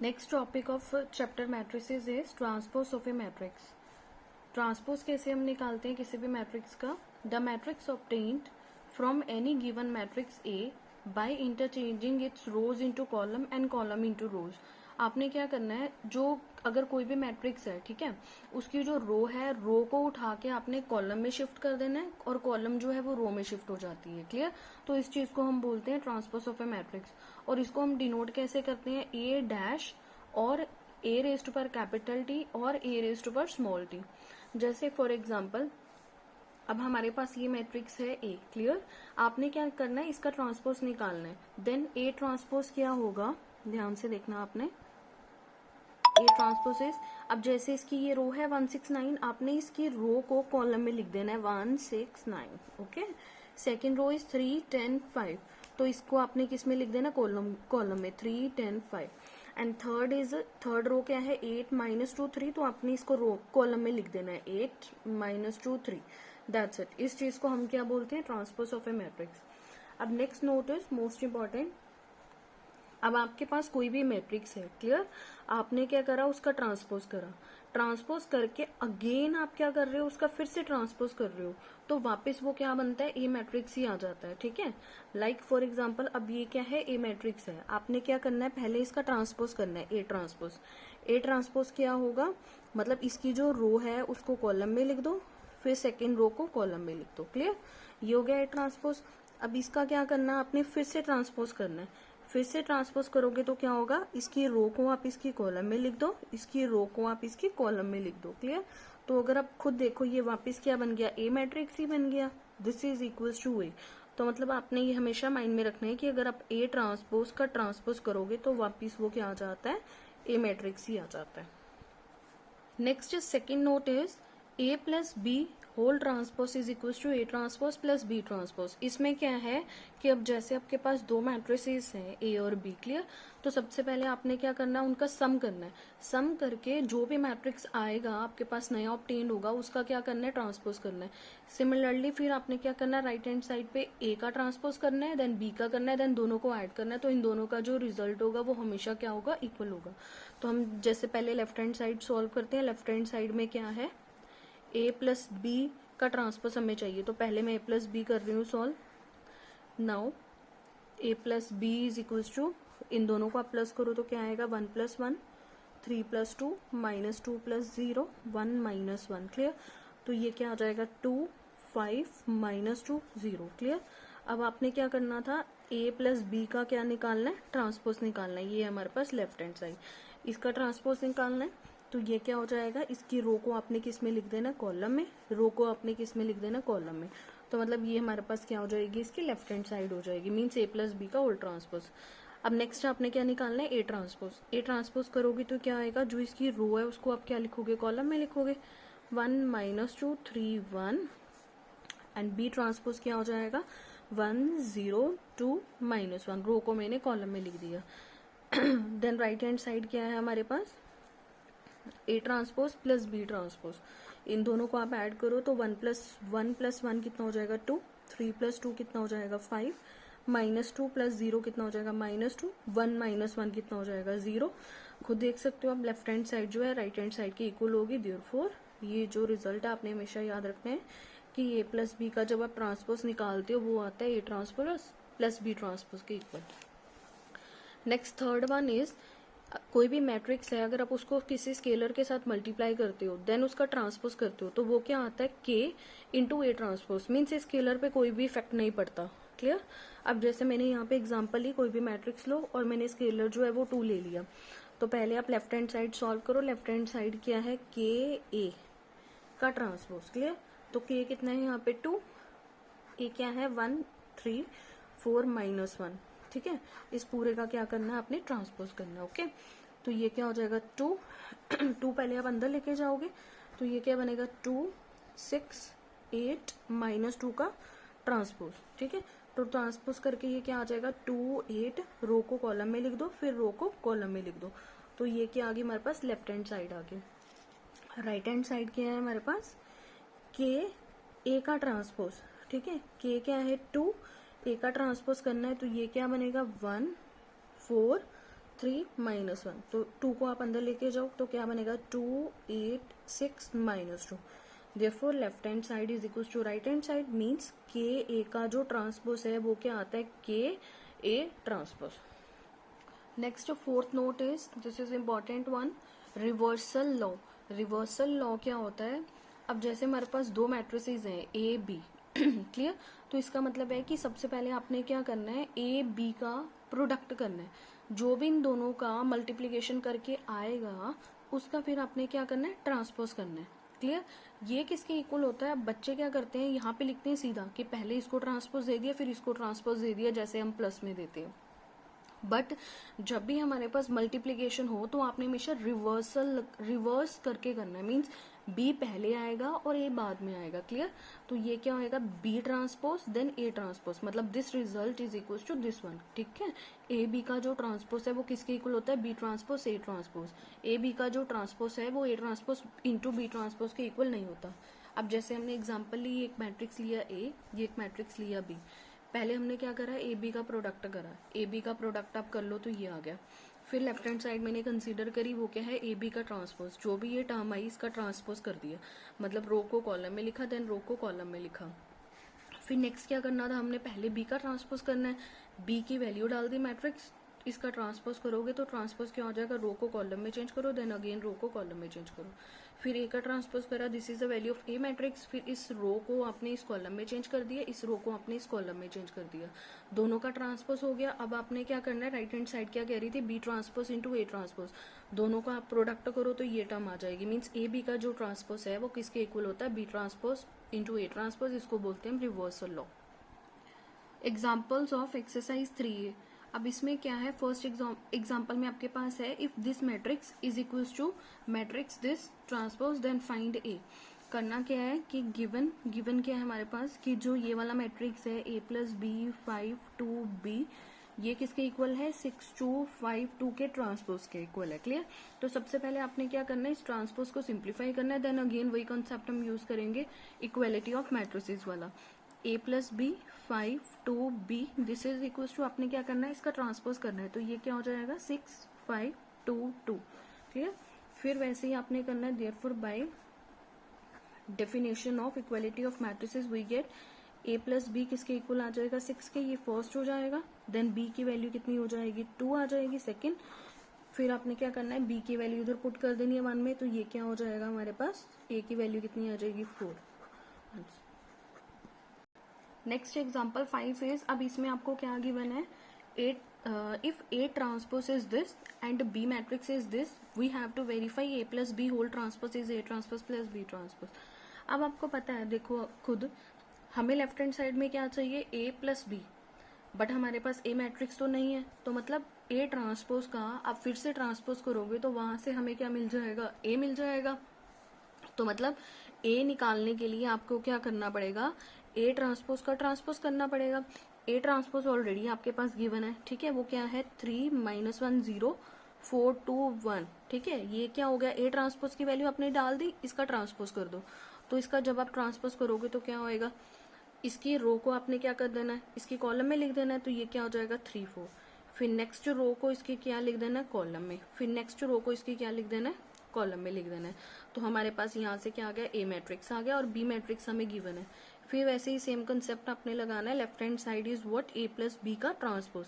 Next topic of chapter matrices is transpose of a matrix. Transpose कैसे हम निकालते हैं किसी भी मैट्रिक्स का? The matrix obtained from any given matrix A by interchanging it's rose into column and column into रोज। आपने क्या करना है, जो अगर कोई भी मैट्रिक्स है, ठीक है, उसकी जो रो है, रो को उठा के आपने कॉलम में शिफ्ट कर देना है और कॉलम जो है वो रो में शिफ्ट हो जाती है। क्लियर? तो इस चीज को हम बोलते हैं ट्रांसपोज ऑफ ए मैट्रिक्स। और इसको हम डिनोट कैसे करते हैं? ए डैश और ए रेज्ड पर कैपिटल टी और ए रेज्ड पर स्मॉल टी। जैसे फॉर एग्जाम्पल अब हमारे पास ये मैट्रिक्स है ए। क्लियर? आपने क्या करना है, इसका ट्रांसपोज निकालना है। देन ए ट्रांसपोज क्या होगा, ध्यान से देखना आपने। ए ट्रांसपोज इज, अब जैसे इसकी ये रो है 169, आपने इसकी रो को कॉलम में लिख देना है 169। ओके। सेकेंड रो इज 3 10 5, तो इसको आपने किस में लिख देना? कॉलम में 3 10 5। एंड थर्ड रो क्या है? 8 -2 3, तो आपने इसको रो कॉलम में लिख देना है 8 -2 3। That's it. इस चीज को हम क्या बोलते हैं? Transpose of a matrix. अब next note is most important. अब आपके पास कोई भी मैट्रिक्स है, क्लियर, आपने क्या करा? उसका ट्रांसपोज करा। ट्रांसपोज करके अगेन आप क्या कर रहे हो? उसका फिर से ट्रांसपोज कर रहे हो, तो वापस वो क्या बनता है? ए मैट्रिक्स ही आ जाता है। ठीक है, लाइक फॉर एग्जांपल अब ये क्या है? ए मैट्रिक्स है। आपने क्या करना है? पहले इसका ट्रांसपोज करना है, ए ट्रांसपोज। ए ट्रांसपोज क्या होगा? मतलब इसकी जो रो है उसको कॉलम में लिख दो, फिर सेकेंड रो को कॉलम में लिख दो। क्लियर? ये हो गया ए ट्रांसपोज। अब इसका क्या करना है? आपने फिर से ट्रांसपोज करना है। फिर से ट्रांसपोज करोगे तो क्या होगा? इसकी रो को आप इसकी कॉलम में लिख दो, इसकी रो को आप इसकी कॉलम में लिख दो। क्लियर? तो अगर आप खुद देखो ये वापस क्या बन गया? ए मैट्रिक्स ही बन गया। दिस इज इक्वल्स टू ए। तो मतलब आपने ये हमेशा माइंड में रखना है कि अगर आप ए ट्रांसपोज का ट्रांसपोज करोगे तो वापस वो क्या आ जाता है? ए मैट्रिक्स ही आ जाता है। Next second note is A plus B whole transpose is equal to A transpose plus B transpose. इसमें क्या है कि अब जैसे आपके पास दो मैट्रिसेस हैं ए और बी, क्लियर, तो सबसे पहले आपने क्या करना है? उनका सम करना है। सम करके जो भी मैट्रिक्स आएगा आपके पास नया ऑब्टेन्ड होगा उसका क्या करना है? ट्रांसपोज करना है। सिमिलरली फिर आपने क्या करना है? राइट हैंड साइड पे ए का ट्रांसपोज करना है, देन बी का करना है, देन दोनों को ऐड करना है। तो इन दोनों का जो रिजल्ट होगा वो हमेशा क्या होगा? इक्वल होगा। तो हम जैसे पहले लेफ्ट हैंड साइड सॉल्व करते हैं। लेफ्ट हैंड साइड में क्या है? ए प्लस बी का ट्रांसपोज हमें चाहिए, तो पहले मैं ए प्लस बी कर रही हूँ solve. Now A plus B is equals to, इन दोनों को आप प्लस करो तो क्या आएगा? 1 + 1, 3 + 2, -2 + 0, 1 - 1। क्लियर? तो ये क्या आ जाएगा? 2 5 -2 0। क्लियर? अब आपने क्या करना था? ए प्लस बी का क्या निकालना है? ट्रांसपोज निकालना है। ये हमारे पास लेफ्ट हैंड साइड, इसका ट्रांसपोज निकालना है। तो ये क्या हो जाएगा? इसकी रो को आपने किस में लिख देना? कॉलम में। रो को आपने किस में लिख देना? कॉलम में। तो मतलब ये हमारे पास क्या हो जाएगी? इसकी लेफ्ट हैंड साइड हो जाएगी, मीन्स ए प्लस बी का होल ट्रांसपोज। अब नेक्स्ट आपने क्या निकालना है? A transpose. ए ट्रांसपोज करोगे तो क्या आएगा? जो इसकी रो है उसको आप क्या लिखोगे? कॉलम में लिखोगे। 1 - 2 3 1। एंड बी ट्रांसपोज क्या हो जाएगा? 1 0 2 -1। रो को मैंने कॉलम में लिख दिया। देन राइट हैंड साइड क्या है हमारे पास? A transpose plus B transpose. इन दोनों को आप ऐड करो तो 1 + 1 कितना हो जाएगा? 2। 3 + 2 कितना हो जाएगा? 5। -2 + 0 कितना हो जाएगा? -2। 1 - 1 कितना हो जाएगा? 0। खुद देख सकते हो आप, लेफ्ट हैंड साइड जो है राइट हैंड साइड की इक्वल होगी। देयरफॉर ये जो रिजल्ट है आपने हमेशा याद रखना है कि ए प्लस बी का जब आप ट्रांसपोज निकालते हो वो आता है A transpose plus B transpose के equal. Next third one is, कोई भी मैट्रिक्स है, अगर आप उसको किसी स्केलर के साथ मल्टीप्लाई करते हो देन उसका ट्रांसपोज करते हो तो वो क्या आता है? के into A transpose. Means scalar पे कोई भी इफेक्ट नहीं पड़ता। क्लियर? अब जैसे मैंने यहाँ पे एग्जांपल ली, कोई भी मैट्रिक्स लो और मैंने स्केलर जो है वो 2 ले लिया, तो पहले आप लेफ्ट हैंड साइड सॉल्व करो। लेफ्ट हैंड साइड क्या है? के ए का ट्रांसपोज। क्लियर? तो के कितना है यहाँ पे? 2। ए क्या है? 1 3 4 -1। ठीक है, इस पूरे का क्या करना है? आपने ट्रांसपोज करना है। ओके, तो ये क्या हो जाएगा? 2 2 पहले आप अंदर लेके जाओगे तो ये क्या बनेगा? 2 6 8 -2 का ट्रांसपोज। ठीक है, तो ट्रांसपोज करके ये क्या आ जाएगा? 2 8। रो को कॉलम में लिख दो, फिर रो को कॉलम में लिख दो। तो ये क्या आ गई हमारे पास? लेफ्ट हैंड साइड आ गई। राइट हैंड साइड क्या है हमारे पास? के ए का ट्रांसपोज। ठीक है, के क्या है? 2। ए का ट्रांसपोज करना है तो ये क्या बनेगा? 1 4 3 माइनस 1, तो 2 को आप अंदर लेके जाओ तो क्या बनेगा 2 8 6 minus 2. Therefore left hand side is equal to right hand side, means के ए का जो ट्रांसपोज है वो क्या आता है के A transpose. Next fourth note is, this is important one, reversal law. Reversal law क्या होता है, अब जैसे हमारे पास दो मैट्रिसेस हैं ए बी, क्लियर, तो इसका मतलब है कि सबसे पहले आपने क्या करना है, ए बी का प्रोडक्ट करना है, जो भी इन दोनों का मल्टीप्लीकेशन करके आएगा उसका फिर आपने क्या करना है, ट्रांसपोज करना है. क्लियर, ये किसके इक्वल होता है. अब बच्चे क्या करते हैं, यहाँ पे लिखते हैं सीधा कि पहले इसको ट्रांसपोज दे दिया फिर इसको ट्रांसपोज दे दिया, जैसे हम प्लस में देते हैं. बट जब भी हमारे पास मल्टीप्लीकेशन हो तो आपने हमेशा रिवर्स करके करना है, मीन्स बी पहले आएगा और ए बाद में आएगा. क्लियर, तो ये क्या होएगा, B transpose then A transpose, मतलब this result is equal to this one. ठीक है, ए बी का जो ट्रांसपोज है वो किसके इक्वल होता है, B transpose A transpose. A B का जो ट्रांसपोज है वो A transpose into B transpose के इक्वल नहीं होता. अब जैसे हमने एग्जाम्पल ली, एक मैट्रिक्स लिया ए, ये एक मैट्रिक्स लिया बी, पहले हमने क्या करा, ए बी का प्रोडक्ट करा, ए बी का प्रोडक्ट आप कर लो तो ये आ गया. फिर लेफ्ट हैंड साइड मैंने कंसीडर करी, वो क्या है, ए बी का ट्रांसपोज, जो भी ये टर्म आई इसका ट्रांसपोज कर दिया, मतलब रो को कॉलम में लिखा देन रो को कॉलम में लिखा. फिर नेक्स्ट क्या करना था, हमने पहले बी का ट्रांसपोज करना है, बी की वैल्यू डाल दी मैट्रिक्स, इसका ट्रांसपोज करोगे तो ट्रांसपोज क्या हो जाएगा, रो को कॉलम में चेंज करो देन अगेन रो को कॉलम में चेंज करो. फिर ए का ट्रांसपोज करा, this is the value of a matrix, फिर इस रो को आपने इस कॉलम में चेंज कर दिया, इस रो को आपने इस कॉलम में चेंज कर दिया, दोनों का ट्रांसपोज हो गया. अब आपने क्या करना है, राइट हैंड साइड क्या कह रही थी, B transpose into A transpose, दोनों का आप प्रोडक्ट करो तो ये टर्म आ जाएगी, मीन्स ए बी का जो ट्रांसपोज है वो किसके इक्वल होता है, B transpose into A transpose, इसको बोलते हैं reversal law. Examples of exercise 3A. अब इसमें क्या है, फर्स्ट एग्जाम्पल में आपके पास है, if this matrix is equals to matrix this transpose then find A. करना क्या है कि गिवन क्या है हमारे पास, कि जो ये वाला मैट्रिक्स है ए प्लस बी 5 2 बी, ये किसके इक्वल है, 6 2 5 2 के ट्रांसपोज के इक्वल है. क्लियर, तो सबसे पहले आपने क्या करना है, इस ट्रांसपोज को सिंप्लीफाई करना है, देन अगेन वही कॉन्सेप्ट हम यूज करेंगे इक्वेलिटी ऑफ मैट्रिसेस वाला. A plus B 5 2 B, this is equal to, आपने क्या करना है, इसका ट्रांसपोज करना है, तो ये क्या हो जाएगा 6 5 2 2. क्लियर, फिर वैसे ही आपने करना है, therefore by definition of equality of matrices we get A plus B किसके इक्वल आ जाएगा, 6 के, ये फर्स्ट हो जाएगा, देन बी की वैल्यू कितनी हो जाएगी, 2 आ जाएगी सेकेंड. फिर आपने क्या करना है, बी की वैल्यू इधर पुट कर देनी है 1 में, तो ये क्या हो जाएगा हमारे पास, ए की वैल्यू कितनी आ जाएगी 4. नेक्स्ट एग्जाम्पल 5 इज, अब इसमें आपको क्या गिवन है, if A transpose is this and B matrix is this, we have to verify A plus B whole transpose is A transpose plus B transpose. अब आपको पता है, देखो खुद, हमें लेफ्ट हैंड साइड में क्या चाहिए, ए प्लस बी, बट हमारे पास ए मैट्रिक्स तो नहीं है, तो मतलब ए ट्रांसपोज का आप फिर से ट्रांसपोज करोगे तो वहां से हमें क्या मिल जाएगा, ए मिल जाएगा. तो मतलब ए निकालने के लिए आपको क्या करना पड़ेगा, ए ट्रांसपोज का ट्रांसपोज करना पड़ेगा. ए ट्रांसपोज ऑलरेडी आपके पास गिवन है, ठीक है, वो क्या है 3 -1 0 4 2 1. ठीक है, ये क्या हो गया, ए ट्रांसपोज की वैल्यू आपने डाल दी, इसका ट्रांसपोज कर दो, तो इसका जब आप ट्रांसपोज करोगे तो क्या होएगा, इसकी रो को आपने क्या कर देना है, इसकी कॉलम में लिख देना है, तो ये क्या हो जाएगा 3 4. फिर नेक्स्ट रो को इसकी क्या लिख देना है, कॉलम में, फिर नेक्स्ट रो को इसकी क्या लिख देना है, कॉलम में लिख देना है. तो हमारे पास यहाँ से क्या आ गया, ए मैट्रिक्स आ गया और बी मैट्रिक्स हमें गिवन है. फिर वैसे ही सेम कंसेप्ट आपने लगाना है, left hand side is what, A plus B का ट्रांसपोज.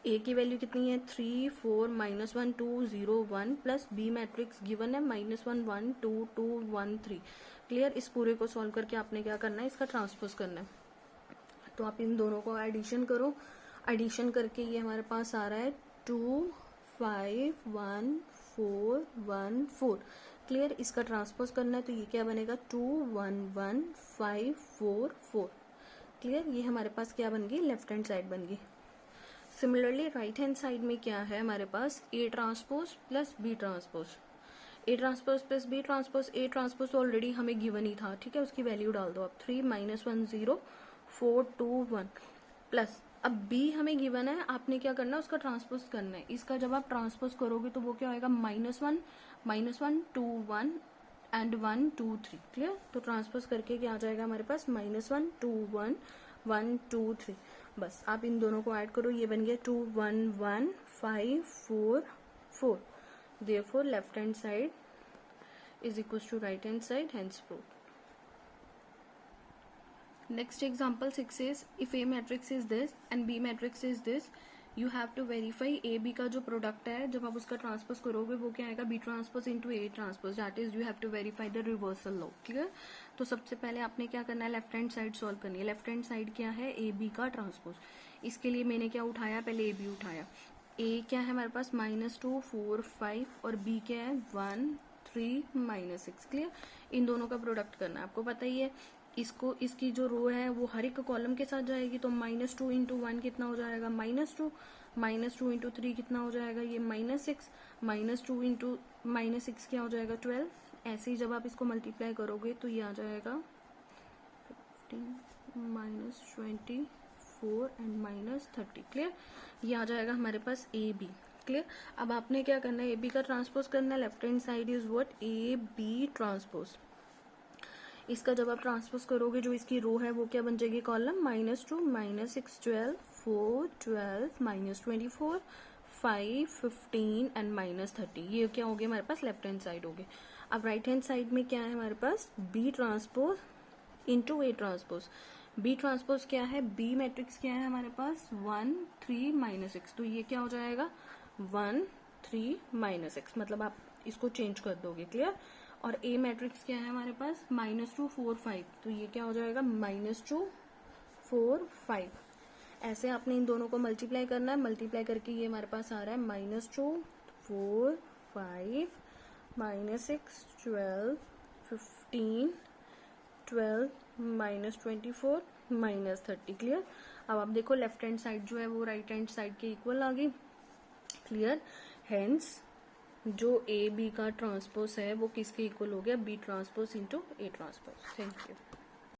ए की वैल्यू कितनी है 3 4 -1 2 0 1 प्लस बी मैट्रिक्स गिवन है -1 1 2 2 1 3. क्लियर, इस पूरे को सॉल्व करके आपने क्या करना है, इसका ट्रांसपोज करना है. तो आप इन दोनों को एडिशन करो, एडिशन करके ये हमारे पास आ रहा है 2 5 1 4 1 4. क्लियर, इसका ट्रांसपोज करना है, तो ये क्या बनेगा 2 1 1 5 4 4. क्लियर, ये हमारे पास क्या बन गई, लेफ्ट हैंड साइड बन गई. सिमिलरली राइट हैंड साइड में क्या है हमारे पास, A transpose plus B transpose. A transpose plus B transpose, A transpose already हमें गिवन ही था, ठीक है, उसकी वैल्यू डाल दो आप, 3 -1 0 4 2 1 प्लस, अब बी हमें गिवन है, आपने क्या करना है, उसका ट्रांसपोज करना है. इसका जब आप ट्रांसपोज करोगे तो वो क्या होगा, -1 2 1 एंड 1 2 3. क्लियर, तो ट्रांसपोज करके क्या आ जाएगा हमारे पास, -1 2 1 1 2 3. बस आप इन दोनों को ऐड करो, ये बन गया 2 1 1 5 4 4. Therefore left hand side is equals to right hand side, hence proved. Next example 6 is if A matrix is this and B matrix is this, you have to verify A B का जो product है जब आप उसका transpose करोगे वो क्या आएगा, B transpose into A transpose, that is you have to verify the reversal law. Clear. तो सबसे पहले आपने क्या करना है, लेफ्ट हैंड साइड सॉल्व करनी है. लेफ्ट हैंड साइड क्या है, A B का ट्रांसपोज. इसके लिए मैंने क्या उठाया, पहले A B उठाया. A क्या है हमारे पास -2 4 5 और B क्या है 1 3 -6. क्लियर. इन दोनों का प्रोडक्ट करना है, आपको पता ही है. इसको इसकी जो रो है वो हर एक कॉलम के साथ जाएगी, तो -2 इंटू 1 कितना हो जाएगा, -2 -2 इंटू 3 कितना हो जाएगा, ये -6 -2 इंटू -6 क्या हो जाएगा 12. ऐसे ही जब आप इसको मल्टीप्लाई करोगे तो ये आ जाएगा 15 -24 एंड -30. क्लियर. ये आ जाएगा हमारे पास ए बी. क्लियर. अब आपने क्या करना है, ए बी का ट्रांसपोज करना है. Left hand side is what, A B transpose. इसका जब आप ट्रांसपोज करोगे जो इसकी रो है वो क्या बन जाएगी, कॉलम -2 -6 12 4 12 -24 5 15 एंड -30. ये क्या हो गया हमारे पास, लेफ्ट हैंड साइड हो गई. अब राइट हैंड साइड में क्या है हमारे पास, B transpose into A transpose. B transpose क्या है, बी मैट्रिक्स क्या है हमारे पास 1 3 -6. तो ये क्या हो जाएगा 1 3 -6, मतलब आप इसको चेंज कर दोगे. क्लियर. और ए मैट्रिक्स क्या है हमारे पास -2 4 5. तो ये क्या हो जाएगा -2 4 5. ऐसे आपने इन दोनों को मल्टीप्लाई करना है. मल्टीप्लाई करके ये हमारे पास आ रहा है -2 4 5 -6 12 15 12 -24 -30. क्लियर. अब आप देखो लेफ्ट हैंड साइड जो है वो राइट हैंड साइड के इक्वल आ गई. क्लियर. हेंस जो ए बी का ट्रांसपोज है वो किसके इक्वल हो गया, B transpose into A transpose. Thank you.